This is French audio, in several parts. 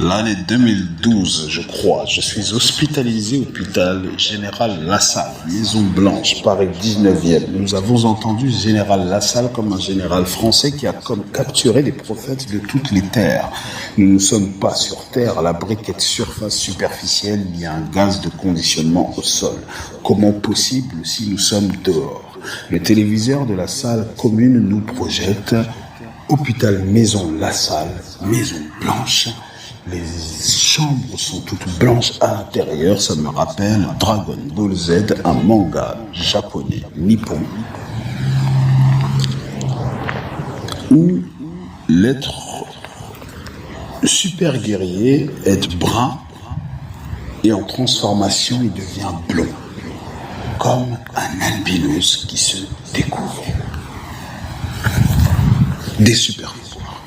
L'année 2012, je crois, je suis hospitalisé au hôpital Général Lassalle, Maison Blanche, Paris 19e. Nous avons entendu Général Lassalle comme un général français qui a comme capturé des prophètes de toutes les terres. Nous ne sommes pas sur terre, à la briquette surface superficielle, il y a un gaz de conditionnement au sol. Comment possible si nous sommes dehors? Le téléviseur de la salle commune nous projette hôpital Maison Lassalle, Maison Blanche. Les chambres sont toutes blanches à l'intérieur, ça me rappelle Dragon Ball Z, un manga japonais, nippon, où l'être super guerrier est brun et en transformation il devient blond, comme un albinos qui se découvre. Des super pouvoirs.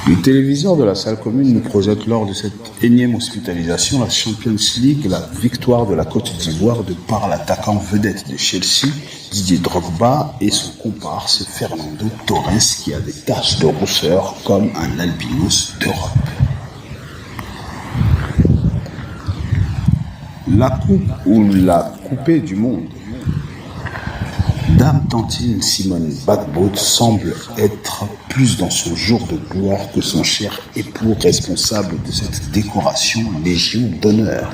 Le téléviseur de la salle commune nous projette lors de cette énième hospitalisation la Champions League, la victoire de la Côte d'Ivoire de par l'attaquant vedette de Chelsea, Didier Drogba, et son comparse Fernando Torres qui a des taches de rousseur comme un albinos d'Europe. La coupe ou la coupée du monde. Dame Tantine Simone Gbagbo semble être plus dans son jour de gloire que son cher époux responsable de cette décoration Légion d'honneur.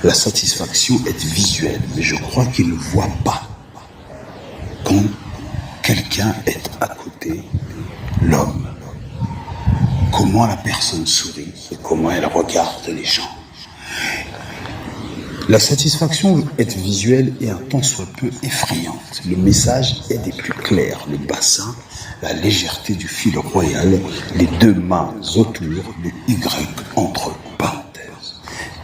La satisfaction est visuelle, mais je crois qu'il ne voit pas. Quand quelqu'un est à côté, l'homme, comment la personne sourit et comment elle regarde les gens. La satisfaction est visuelle et un tant soit peu effrayante. Le message est des plus clairs. Le bassin, la légèreté du fil royal, les deux mains autour, le Y entre parenthèses.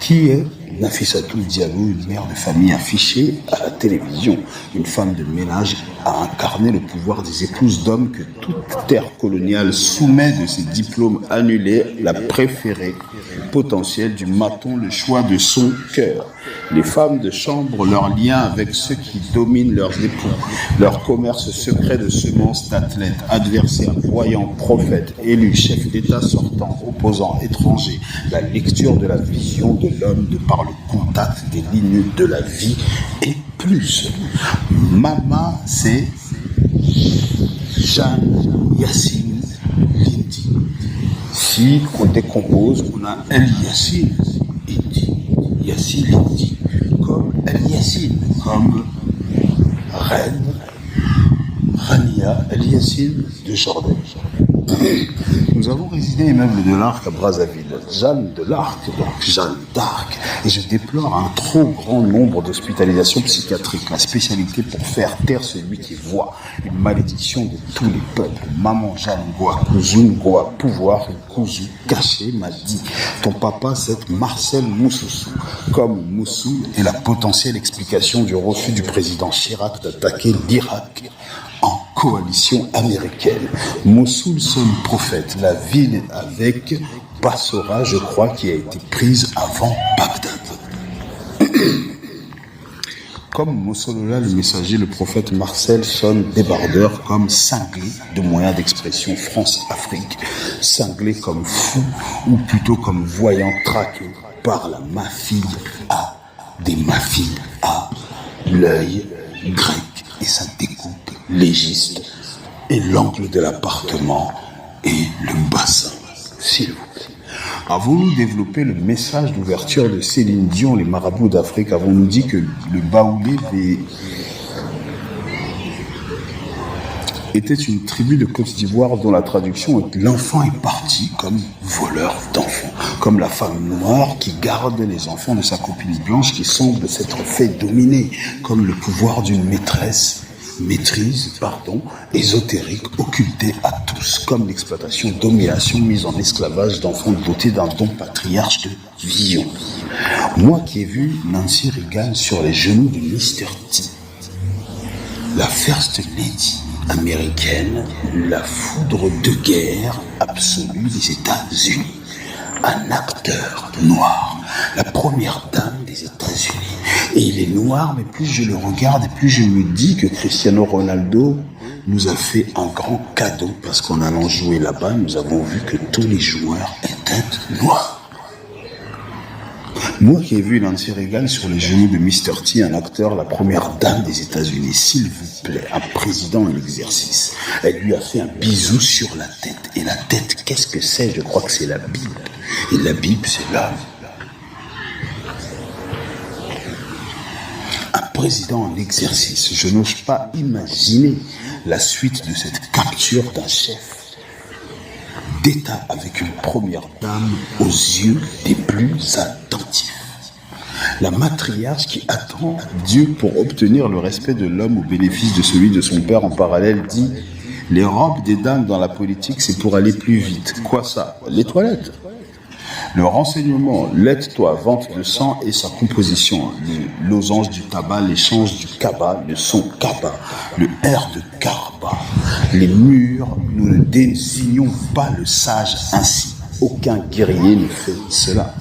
Qui est Nafissatou Diallo, une mère de famille affichée à la télévision? Une femme de ménage a incarné le pouvoir des épouses d'hommes que toute terre coloniale soumet de ses diplômes annulés, la préférée potentielle du maton, le choix de son cœur. Les femmes de chambre, leur lien avec ceux qui dominent leurs époux, leur commerce secret de semences d'athlètes, adversaires, voyants, prophètes, élus, chefs d'État sortants, opposants, étrangers, la lecture de la vision de l'homme de par le contact des lignes de la vie et plus. Mama, c'est Jeanne Yassine Lindi. Si on décompose, on a El Yassine Indi, Yassine Lindi, comme El Yassine, comme Reine, Rania El Yassine de Jordan. Nous avons résidé immeuble de l'Arc à Brazzaville, Jeanne de l'Arc, donc Jeanne d'Arc, et je déplore un trop grand nombre d'hospitalisations psychiatriques. La spécialité pour faire taire celui qui voit, une malédiction de tous les peuples. Maman Jeanne Goa, Kouzoun Goa, pouvoir, Kouzou, caché, m'a dit, ton papa c'est Marcel Moussoussou, comme Moussou est la potentielle explication du refus du président Chirac d'attaquer l'Irak en coalition américaine. Mossoul sonne prophète, la ville avec Bassora, je crois, qui a été prise avant Bagdad. Comme Mossolola, le messager, le prophète Marcel sonne débardeur comme cinglé de moyens d'expression France-Afrique, cinglé comme fou, ou plutôt comme voyant traqué par la mafie A, des mafies A, l'œil grec et sa découpe légiste, et l'angle de l'appartement et le bassin, s'il vous plaît. Avons-nous développé le message d'ouverture de Céline Dion, les marabouts d'Afrique? Avons-nous dit que le Baoulé était une tribu de Côte d'Ivoire dont la traduction est l'enfant est parti comme voleur d'enfants, comme la femme noire qui garde les enfants de sa copine blanche qui semble s'être fait dominer, comme le pouvoir d'une maîtrise, ésotérique, occultée à tous, comme l'exploitation, domination, mise en esclavage d'enfants dotés d'un don patriarche de vision. Moi qui ai vu Nancy Reagan sur les genoux de Mr. T, la First Lady américaine, la foudre de guerre absolue des États-Unis, un acteur noir, la première dame des États-Unis. Et il est noir, mais plus je le regarde et plus je me dis que Cristiano Ronaldo nous a fait un grand cadeau parce qu'en allant jouer là-bas, nous avons vu que tous les joueurs étaient noirs. Moi qui ai vu Nancy Reagan sur les genoux de Mr. T, un acteur, la première dame des États-Unis, s'il vous plaît, un président en exercice, elle lui a fait un bisou sur la tête. Et la tête, qu'est-ce que c'est? Je crois que c'est la Bible. Et la Bible, c'est l'homme. Un président en exercice, je n'ose pas imaginer la suite de cette capture d'un chef d'État avec une première dame aux yeux des plus attentifs. La matriarche qui attend Dieu pour obtenir le respect de l'homme au bénéfice de celui de son père en parallèle dit « Les robes des dames dans la politique, c'est pour aller plus vite. » Quoi ça? Les toilettes. Le renseignement, l'aide-toi, vente de sang et sa composition, le losange du tabac, l'échange du kaba, le son kaba, le R de karba, les murs, nous ne désignons pas le sage ainsi. Aucun guerrier ne fait cela.